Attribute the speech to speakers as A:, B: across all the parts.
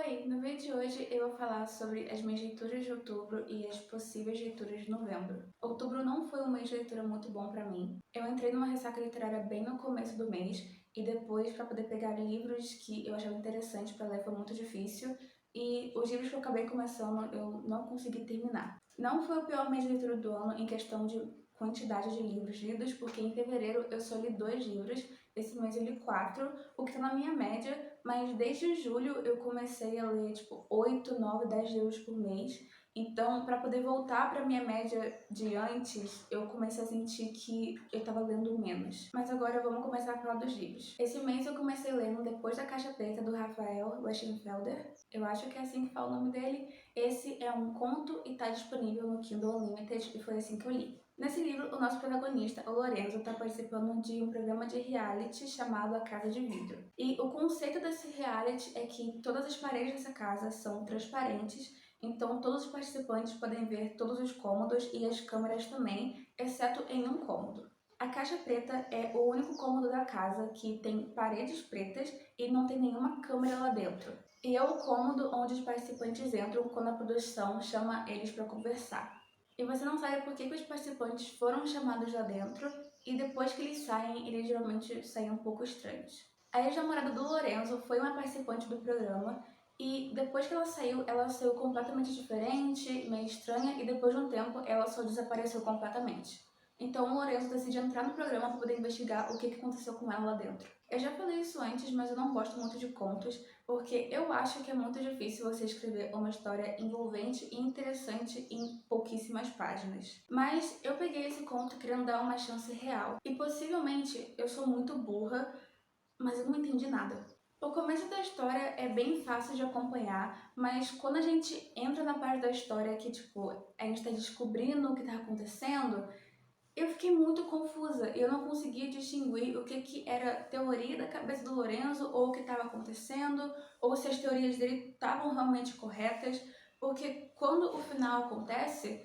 A: Oi, no vídeo de hoje eu vou falar sobre as minhas leituras de outubro e as possíveis leituras de novembro. Outubro não foi um mês de leitura muito bom pra mim. Eu entrei numa ressaca literária bem no começo do mês e depois, para poder pegar livros que eu achava interessantes para ler, foi muito difícil e os livros que eu acabei começando eu não consegui terminar. Não foi o pior mês de leitura do ano em questão de quantidade de livros lidos, porque em fevereiro eu só li 2 livros, esse mês eu li 4, o que tá na minha média, mas desde julho eu comecei a ler tipo 8, 9, 10 livros por mês. Então, para poder voltar para minha média de antes, eu comecei a sentir que eu estava lendo menos. Mas agora vamos começar a falar dos livros. Esse mês eu comecei lendo Depois da Caixa Preta, do Rafael Westenfelder. Eu acho que é assim que fala o nome dele. Esse é um conto e está disponível no Kindle Unlimited e foi assim que eu li. Nesse livro, o nosso protagonista, o Lorenzo, está participando de um programa de reality chamado A Casa de Vidro. E o conceito desse reality é que todas as paredes dessa casa são transparentes, então todos os participantes podem ver todos os cômodos e as câmeras também, exceto em um cômodo. A caixa preta é o único cômodo da casa que tem paredes pretas e não tem nenhuma câmera lá dentro. E é o cômodo onde os participantes entram quando a produção chama eles para conversar. E você não sabe por que os participantes foram chamados lá dentro, e depois que eles saem, eles geralmente saem um pouco estranhos. A ex-namorada do Lorenzo foi uma participante do programa, e depois que ela saiu completamente diferente, meio estranha, e depois de um tempo ela só desapareceu completamente. Então o Lorenzo decide entrar no programa para poder investigar o que aconteceu com ela lá dentro. Eu já falei isso antes, mas eu não gosto muito de contos, porque eu acho que é muito difícil você escrever uma história envolvente e interessante em pouquíssimas páginas. Mas eu peguei esse conto querendo dar uma chance real, e possivelmente eu sou muito burra, mas eu não entendi nada. O começo da história é bem fácil de acompanhar, mas quando a gente entra na parte da história que, tipo, a gente está descobrindo o que está acontecendo, eu fiquei muito confusa e eu não conseguia distinguir o que era teoria da cabeça do Lorenzo ou o que estava acontecendo, ou se as teorias dele estavam realmente corretas, porque quando o final acontece,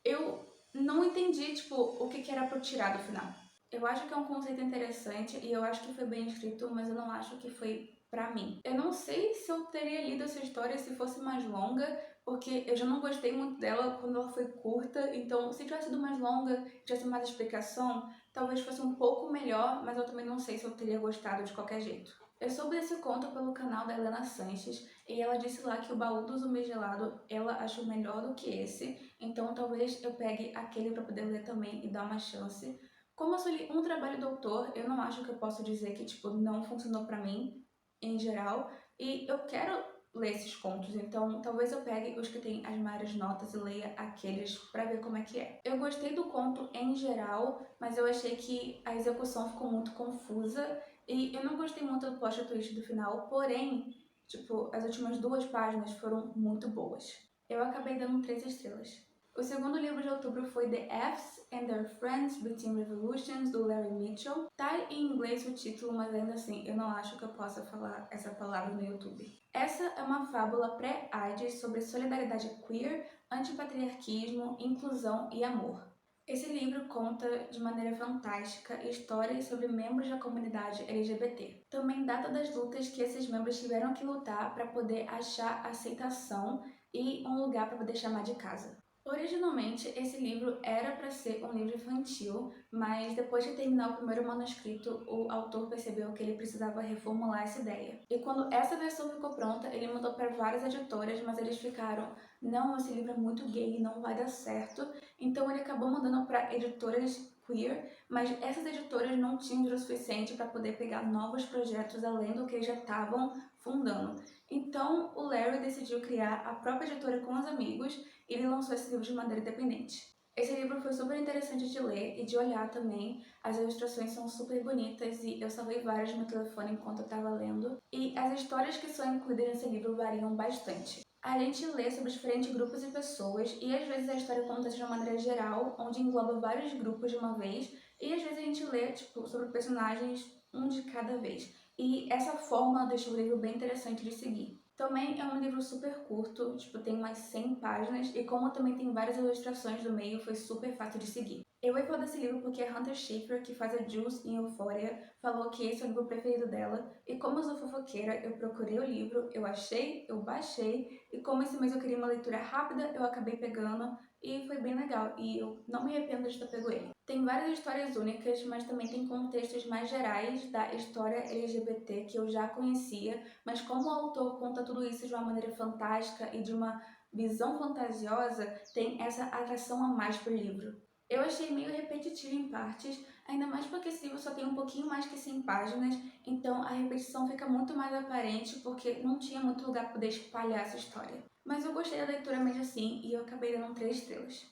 A: eu não entendi, tipo, o que era para tirar do final. Eu acho que é um conceito interessante e eu acho que foi bem escrito, mas eu não acho que foi pra mim. Eu não sei se eu teria lido essa história se fosse mais longa, porque eu já não gostei muito dela quando ela foi curta, então se tivesse sido mais longa, tivesse mais explicação, talvez fosse um pouco melhor, mas eu também não sei se eu teria gostado de qualquer jeito. Eu soube desse conto pelo canal da Helena Sanches, e ela disse lá que o Baú do Zumbi Gelado ela achou melhor do que esse, então talvez eu pegue aquele para poder ler também e dar uma chance. Como eu só li um trabalho do autor, eu não acho que eu posso dizer que tipo não funcionou pra mim em geral, e eu quero ler esses contos, então talvez eu pegue os que têm as maiores notas e leia aqueles pra ver como é que é. Eu gostei do conto em geral, mas eu achei que a execução ficou muito confusa e eu não gostei muito do plot twist do final, porém, tipo, as últimas 2 páginas foram muito boas. Eu acabei dando 3 estrelas. O segundo livro de outubro foi The F's and Their Friends Between Revolutions, do Larry Mitchell. Tá em inglês o título, mas ainda assim eu não acho que eu possa falar essa palavra no YouTube. Essa é uma fábula pré-AIDS sobre solidariedade queer, antipatriarquismo, inclusão e amor. Esse livro conta de maneira fantástica histórias sobre membros da comunidade LGBT. Também data das lutas que esses membros tiveram que lutar para poder achar aceitação e um lugar para poder chamar de casa. Originalmente, esse livro era para ser um livro infantil, mas depois de terminar o primeiro manuscrito, o autor percebeu que ele precisava reformular essa ideia. E quando essa versão ficou pronta, ele mandou para várias editoras, mas eles ficaram: não, esse livro é muito gay, não vai dar certo. Então ele acabou mandando para editoras queer, mas essas editoras não tinham dinheiro suficiente para poder pegar novos projetos além do que eles já estavam fundando. Então o Larry decidiu criar a própria editora com os amigos e ele lançou esse livro de maneira independente. Esse livro foi super interessante de ler e de olhar também. As ilustrações são super bonitas e eu salvei várias no meu telefone enquanto eu estava lendo. E as histórias que são incluídas nesse livro variam bastante. A gente lê sobre diferentes grupos e pessoas, e às vezes a história acontece de uma maneira geral, onde engloba vários grupos de uma vez, e às vezes a gente lê tipo, sobre personagens, um de cada vez. E essa forma deixa o livro bem interessante de seguir. Também é um livro super curto, tipo, tem umas 100 páginas, e como também tem várias ilustrações no meio, foi super fácil de seguir. Eu ia falar desse livro porque a Hunter Schafer, que faz a Jules em Euphoria, falou que esse é o livro preferido dela. E como eu sou fofoqueira, eu procurei o livro, eu achei, eu baixei. E como esse mês eu queria uma leitura rápida, eu acabei pegando. E foi bem legal. E eu não me arrependo de ter pego ele. Tem várias histórias únicas, mas também tem contextos mais gerais da história LGBT que eu já conhecia. Mas como o autor conta tudo isso de uma maneira fantástica e de uma visão fantasiosa, tem essa atração a mais pro livro. Eu achei meio repetitivo em partes, ainda mais porque esse livro só tem um pouquinho mais que 100 páginas, então a repetição fica muito mais aparente porque não tinha muito lugar para poder espalhar essa história. Mas eu gostei da leitura mesmo assim e eu acabei dando 3 estrelas.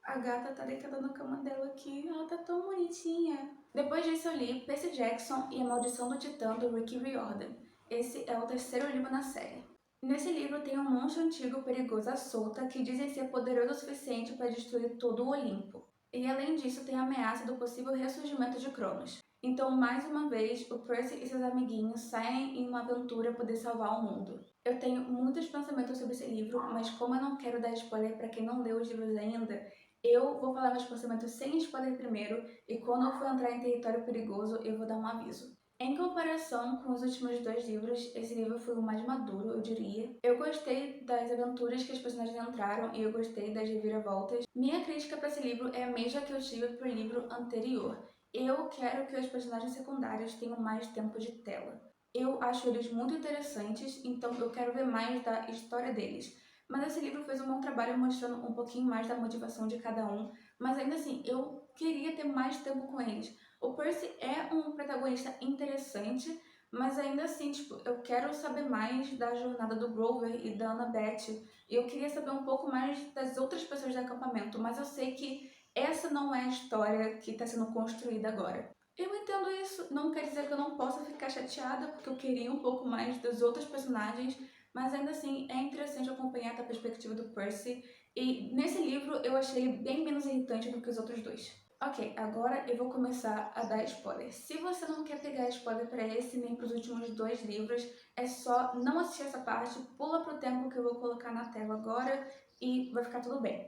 A: A gata tá deitada na cama dela aqui, ela tá tão bonitinha. Depois disso eu li Percy Jackson e a Maldição do Titã do Rick Riordan. Esse é o terceiro livro na série. Nesse livro tem um monstro antigo perigoso à solta que dizem ser poderoso o suficiente para destruir todo o Olimpo. E além disso tem a ameaça do possível ressurgimento de Cronos. Então, mais uma vez, o Percy e seus amiguinhos saem em uma aventura poder salvar o mundo. Eu tenho muitos pensamentos sobre esse livro, mas como eu não quero dar spoiler para quem não leu os livros ainda, eu vou falar meus pensamentos sem spoiler primeiro, e quando eu for entrar em território perigoso, eu vou dar um aviso. Em comparação com os últimos 2 livros, esse livro foi o mais maduro, eu diria. Eu gostei das aventuras que os personagens entraram e eu gostei das reviravoltas. Minha crítica para esse livro é a mesma que eu tive para o livro anterior. Eu quero que os personagens secundários tenham mais tempo de tela. Eu acho eles muito interessantes, então eu quero ver mais da história deles. Mas esse livro fez um bom trabalho mostrando um pouquinho mais da motivação de cada um, mas ainda assim, eu queria ter mais tempo com eles. O Percy é um protagonista interessante, mas ainda assim, tipo, eu quero saber mais da jornada do Grover e da Annabeth. E eu queria saber um pouco mais das outras pessoas do acampamento, mas eu sei que essa não é a história que está sendo construída agora. Eu entendo isso, não quer dizer que eu não possa ficar chateada, porque eu queria um pouco mais dos outros personagens, mas ainda assim é interessante acompanhar a perspectiva do Percy, e nesse livro eu achei ele bem menos irritante do que os outros 2. Ok, agora eu vou começar a dar spoiler. Se você não quer pegar spoiler para esse nem para os últimos 2 livros, é só não assistir essa parte, pula pro tempo que eu vou colocar na tela agora e vai ficar tudo bem.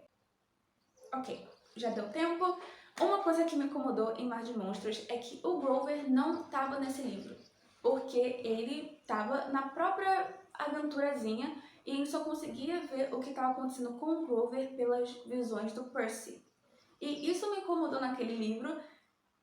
A: Ok, já deu tempo. Uma coisa que me incomodou em Mar de Monstros é que o Grover não estava nesse livro, porque ele estava na própria aventurazinha e a gente só conseguia ver o que estava acontecendo com o Grover pelas visões do Percy. E isso me incomodou naquele livro,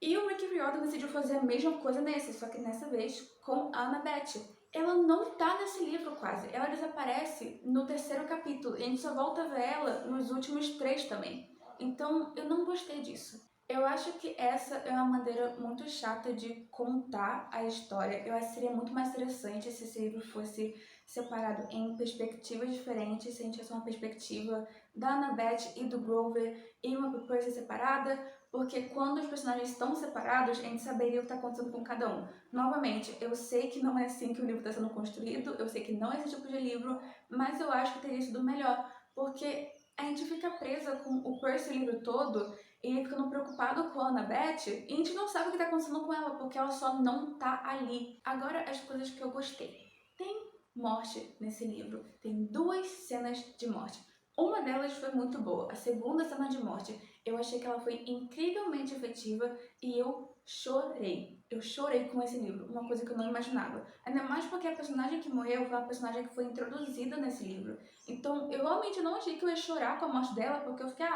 A: e o Rick Riordan decidiu fazer a mesma coisa nesse, só que dessa vez com a Annabeth. Ela não tá nesse livro quase, ela desaparece no 3º capítulo, e a gente só volta a ver ela nos últimos 3 também. Então eu não gostei disso. Eu acho que essa é uma maneira muito chata de contar a história. Eu acho que seria muito mais interessante se esse livro fosse separado em perspectivas diferentes, se a gente tivesse uma perspectiva da Annabeth e do Grover e uma Percy separada, porque quando os personagens estão separados, a gente saberia o que está acontecendo com cada um. Novamente, eu sei que não é assim que o livro está sendo construído, eu sei que não é esse tipo de livro, mas eu acho que teria sido melhor, porque a gente fica presa com o Percy o livro todo e ficando preocupado com a Annabeth, e a gente não sabe o que está acontecendo com ela, porque ela só não tá ali. Agora, as coisas que eu gostei. Tem morte nesse livro, tem 2 cenas de morte. Uma delas foi muito boa, a segunda cena de morte eu achei que ela foi incrivelmente efetiva e eu chorei. Eu chorei com esse livro, uma coisa que eu não imaginava. Ainda mais porque a personagem que morreu foi uma personagem que foi introduzida nesse livro. Então eu realmente não achei que eu ia chorar com a morte dela, porque eu fiquei,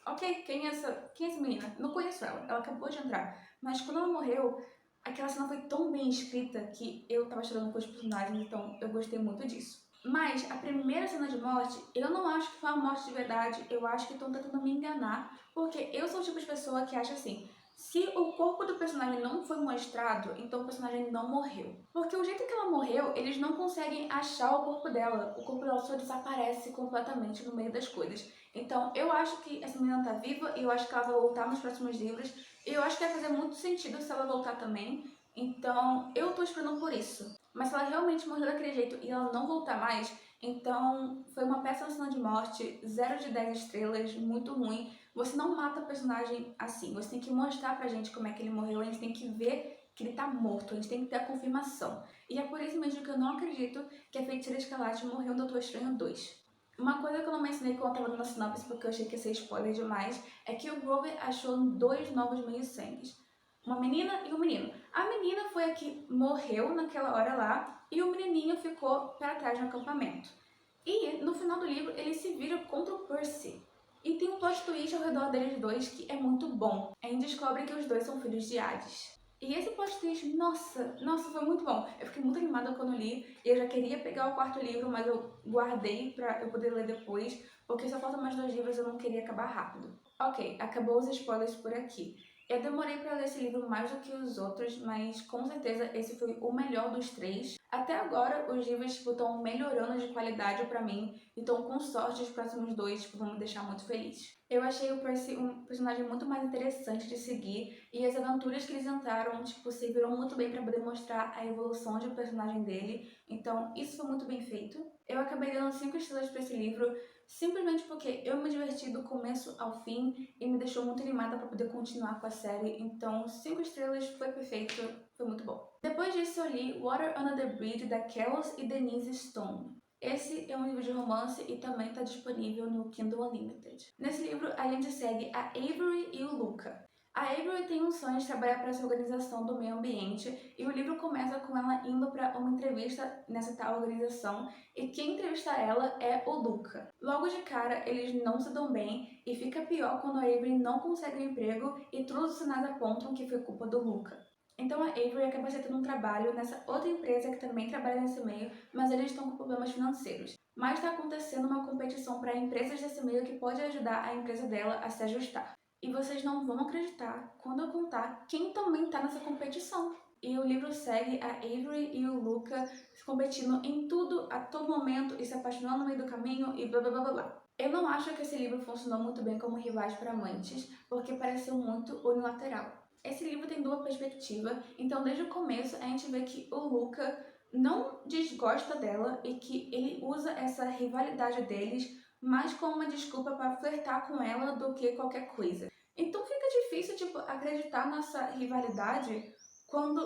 A: ok, quem é essa menina? Não conheço ela acabou de entrar. Mas quando ela morreu, aquela cena foi tão bem escrita que eu tava chorando com os personagens, então eu gostei muito disso. Mas a primeira cena de morte, eu não acho que foi uma morte de verdade, eu acho que estão tentando me enganar, porque eu sou o tipo de pessoa que acha assim, se o corpo do personagem não foi mostrado, então o personagem não morreu. Porque o jeito que ela morreu, eles não conseguem achar o corpo dela só desaparece completamente no meio das coisas. Então eu acho que essa menina tá viva e eu acho que ela vai voltar nos próximos livros, e eu acho que vai fazer muito sentido se ela voltar também, então eu tô esperando por isso. Mas se ela realmente morreu daquele jeito e ela não voltar mais, então foi uma péssima cena de morte, 0 de 10 estrelas, muito ruim. Você não mata o personagem assim, você tem que mostrar pra gente como é que ele morreu, a gente tem que ver que ele tá morto, a gente tem que ter a confirmação. E é por isso mesmo que eu não acredito que a Feiticeira Escarlate morreu no Doutor Estranho 2. Uma coisa que eu não mencionei quando eu tava dando a sinopse, porque eu achei que ia ser spoiler demais, é que o Grover achou 2 novos meio-sangues. Uma menina e um menino. A menina foi a que morreu naquela hora lá, e o menininho ficou para trás no acampamento. E no final do livro ele se vira contra o Percy. E tem um plot twist ao redor deles dois que é muito bom. A gente descobre que os dois são filhos de Hades. E esse plot twist, nossa, foi muito bom. Eu fiquei muito animada quando li, e eu já queria pegar o quarto livro, mas eu guardei pra eu poder ler depois, porque só faltam mais 2 livros e eu não queria acabar rápido. Ok, acabou os spoilers por aqui. Eu demorei para ler esse livro mais do que os outros, mas com certeza esse foi o melhor dos 3. Até agora, os livros estão melhorando de qualidade para mim, então com sorte os próximos 2 vão me deixar muito feliz. Eu achei o Percy um personagem muito mais interessante de seguir, e as aventuras que eles entraram serviram muito bem para poder mostrar a evolução de personagem dele, então isso foi muito bem feito. Eu acabei dando 5 estrelas para esse livro, simplesmente porque eu me diverti do começo ao fim e me deixou muito animada para poder continuar com a série, então 5 estrelas foi perfeito, foi muito bom. Depois disso eu li Water Under the Bridge, da Kells e Denise Stone. Esse é um livro de romance e também está disponível no Kindle Unlimited. Nesse livro a gente segue a Avery e o Luca. A Avery tem um sonho de trabalhar para essa organização do meio ambiente, e o livro começa com ela indo para uma entrevista nessa tal organização, e quem entrevista ela é o Luca. Logo de cara, eles não se dão bem, e fica pior quando a Avery não consegue um emprego e todos os sinais apontam que foi culpa do Luca. Então a Avery acaba aceitando um trabalho nessa outra empresa que também trabalha nesse meio, mas eles estão com problemas financeiros. Mas está acontecendo uma competição para empresas desse meio que pode ajudar a empresa dela a se ajustar. E vocês não vão acreditar quando eu contar quem também está nessa competição. E o livro segue a Avery e o Luca competindo em tudo, a todo momento, e se apaixonando no meio do caminho e blá blá blá blá. Eu não acho que esse livro funcionou muito bem como rivais para amantes, porque pareceu muito unilateral. Esse livro tem dupla perspectiva, então desde o começo a gente vê que o Luca não desgosta dela e que ele usa essa rivalidade deles mais como uma desculpa para flertar com ela do que qualquer coisa. Então fica difícil, acreditar nessa rivalidade quando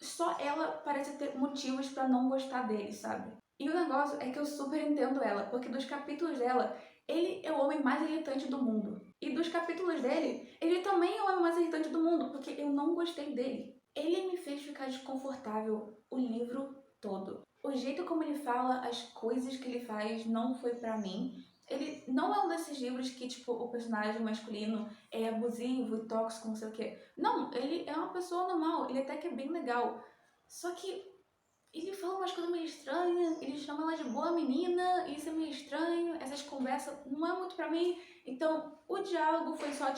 A: só ela parece ter motivos para não gostar dele, sabe? E o negócio é que eu super entendo ela, porque dos capítulos dela, ele é o homem mais irritante do mundo. E dos capítulos dele, ele também é o homem mais irritante do mundo, porque eu não gostei dele. Ele me fez ficar desconfortável o livro todo. O jeito como ele fala, as coisas que ele faz, não foi pra mim. Ele não é um desses livros que, o personagem masculino é abusivo e tóxico, não sei o quê. Não, ele é uma pessoa normal, ele até que é bem legal. Só que ele fala umas coisas meio estranhas, ele chama ela de boa menina, isso é meio estranho, essas conversas não é muito pra mim. Então, o diálogo foi só,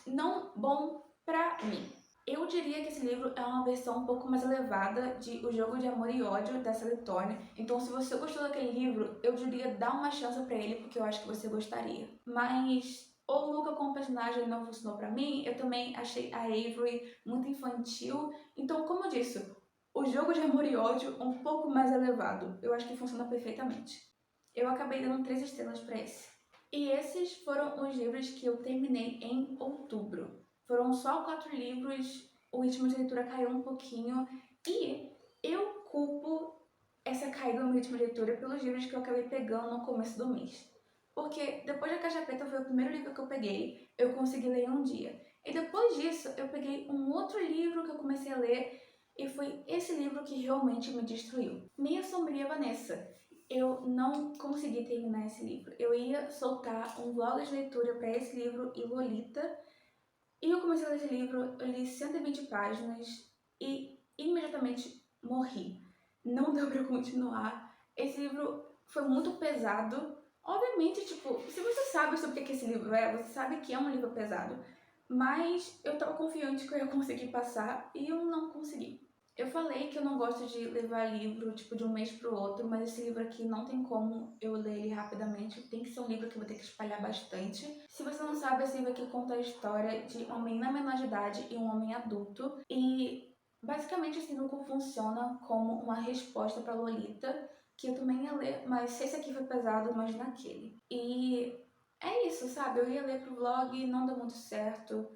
A: não bom pra mim. Eu diria que esse livro é uma versão um pouco mais elevada de O Jogo de Amor e Ódio, da Sally Thorne. Então, se você gostou daquele livro, eu diria dar uma chance pra ele, porque eu acho que você gostaria. Mas o Luca como personagem não funcionou pra mim. Eu também achei a Avery muito infantil. Então, como eu disse, O Jogo de Amor e Ódio um pouco mais elevado. Eu acho que funciona perfeitamente. Eu acabei dando 3 estrelas pra esse. E esses foram os livros que eu terminei em outubro. Foram só 4 livros, o ritmo de leitura caiu um pouquinho, e eu culpo essa caída no ritmo de leitura pelos livros que eu acabei pegando no começo do mês. Porque depois da Caixa Preta foi o primeiro livro que eu peguei, eu consegui ler em um dia. E depois disso eu peguei um outro livro que eu comecei a ler, e foi esse livro que realmente me destruiu. Minha Sombria Vanessa. Eu não consegui terminar esse livro. Eu ia soltar um vlog de leitura para esse livro e Lolita, e eu comecei a ler esse livro, eu li 120 páginas e imediatamente morri. Não deu pra continuar. Esse livro foi muito pesado. Obviamente, se você sabe sobre o que esse livro é, você sabe que é um livro pesado. Mas eu tava confiante que eu ia conseguir passar e eu não consegui. Eu falei que eu não gosto de levar livro, de um mês pro outro, mas esse livro aqui não tem como eu ler ele rapidamente. Tem que ser um livro que eu vou ter que espalhar bastante. Se você não sabe, esse livro aqui conta a história de uma menina menor de idade e um homem adulto. E basicamente esse livro funciona como uma resposta para Lolita, que eu também ia ler, mas se esse aqui foi pesado, imagina aquele. E é isso, sabe? Eu ia ler pro vlog, não deu muito certo.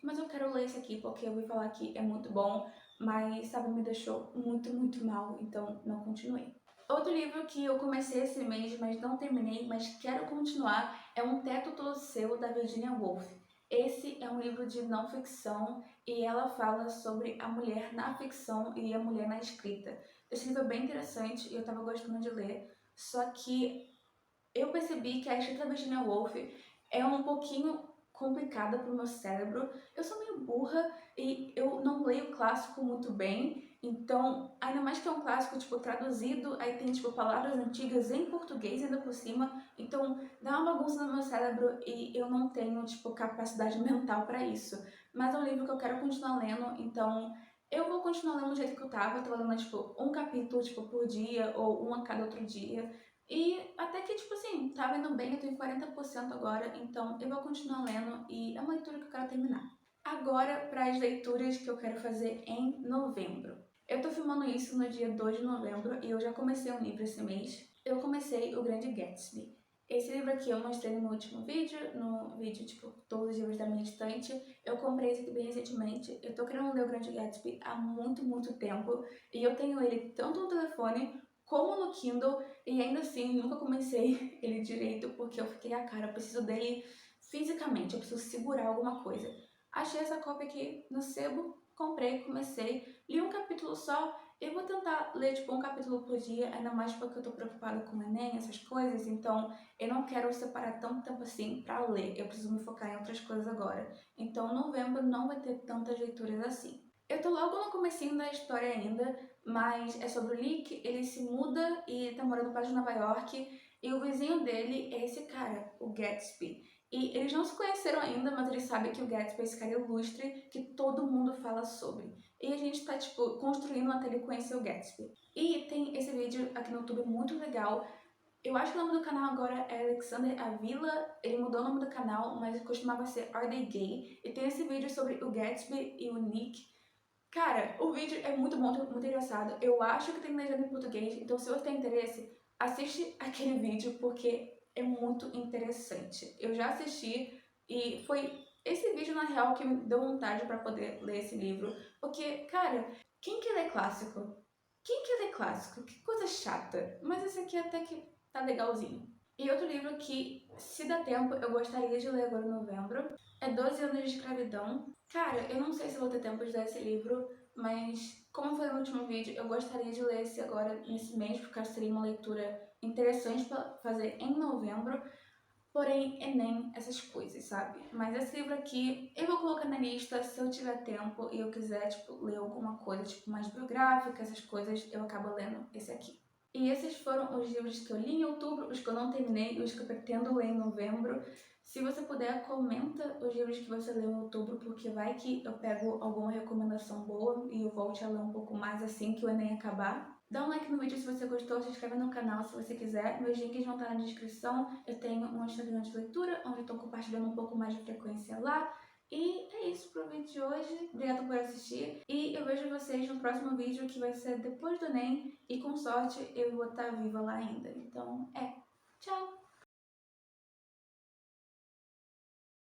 A: Mas eu quero ler esse aqui porque eu ouvi falar que é muito bom, mas, sabe, me deixou muito, muito mal, então não continuei. Outro livro que eu comecei esse mês, mas não terminei, mas quero continuar, é Um Teto Todo Seu, da Virginia Woolf. Esse é um livro de não ficção e ela fala sobre a mulher na ficção e a mulher na escrita. Esse livro é bem interessante e eu estava gostando de ler, só que eu percebi que a escrita da Virginia Woolf é um pouquinho complicada para o meu cérebro. Eu sou meio burra e eu não leio clássico muito bem, então, ainda mais que é um clássico, tipo, traduzido, aí tem, tipo, palavras antigas em português ainda por cima, então dá uma bagunça no meu cérebro e eu não tenho, tipo, capacidade mental para isso. Mas é um livro que eu quero continuar lendo, então eu vou continuar lendo do jeito que eu tava lendo, tipo, um capítulo, tipo, por dia, ou um a cada outro dia, e até que, tipo assim, tá indo bem, eu tenho 40% agora, então eu vou continuar lendo e é uma leitura que eu quero terminar. Agora, para as leituras que eu quero fazer em novembro. Eu tô filmando isso no dia 2 de novembro e eu já comecei um livro esse mês. Eu comecei O Grande Gatsby. Esse livro aqui eu mostrei no meu último vídeo, no vídeo, tipo, todos os livros da minha estante. Eu comprei esse aqui bem recentemente. Eu tô querendo ler O Grande Gatsby há muito, muito tempo. E eu tenho ele tanto no telefone como no Kindle. E ainda assim, nunca comecei ele direito, porque eu fiquei, cara, eu preciso dele fisicamente, eu preciso segurar alguma coisa. Achei essa cópia aqui no sebo, comprei, comecei, li um capítulo só. Eu vou tentar ler, tipo, um capítulo por dia, ainda mais porque eu tô preocupada com o Enem, essas coisas, então eu não quero separar tanto tempo assim pra ler, eu preciso me focar em outras coisas agora. Então, novembro não vai ter tantas leituras assim. Eu tô logo no comecinho da história ainda, mas é sobre o Nick, ele se muda e tá morando perto de Nova York, e o vizinho dele é esse cara, o Gatsby. E eles não se conheceram ainda, mas eles sabem que o Gatsby é esse cara ilustre que todo mundo fala sobre. E a gente tá, tipo, construindo até ele conhecer o Gatsby. E tem esse vídeo aqui no YouTube muito legal. Eu acho que o nome do canal agora é Alexander Avila, ele mudou o nome do canal, mas costumava ser Are They Gay? E tem esse vídeo sobre o Gatsby e o Nick. Cara, o vídeo é muito bom, muito engraçado. Eu acho que tem legenda em português, então se você tem interesse, assiste aquele vídeo porque é muito interessante. Eu já assisti e foi esse vídeo, na real, que me deu vontade para poder ler esse livro. Porque, cara, quem que lê clássico? Quem que lê clássico? Que coisa chata. Mas esse aqui até que tá legalzinho. E outro livro que, se dá tempo, eu gostaria de ler agora em novembro é 12 anos de escravidão. Cara, eu não sei se vou ter tempo de ler esse livro, mas como eu falei no último vídeo, eu gostaria de ler esse agora nesse mês, porque acho que seria uma leitura interessante para fazer em novembro. Porém, Enem, essas coisas, sabe? Mas esse livro aqui, eu vou colocar na lista se eu tiver tempo e eu quiser, tipo, ler alguma coisa, tipo, mais biográfica, essas coisas, eu acabo lendo esse aqui. E esses foram os livros que eu li em outubro, os que eu não terminei e os que eu pretendo ler em novembro. Se você puder, comenta os livros que você leu em outubro, porque vai que eu pego alguma recomendação boa e eu volte a ler um pouco mais assim que o Enem acabar. Dá um like no vídeo se você gostou, se inscreve no canal se você quiser. Meus links vão estar na descrição. Eu tenho um Instagram de leitura, onde eu estou compartilhando um pouco mais de frequência lá. E é isso pro vídeo de hoje. Obrigada por assistir. E eu vejo vocês no próximo vídeo, que vai ser depois do Enem. E com sorte eu vou estar viva lá ainda. Então, tchau!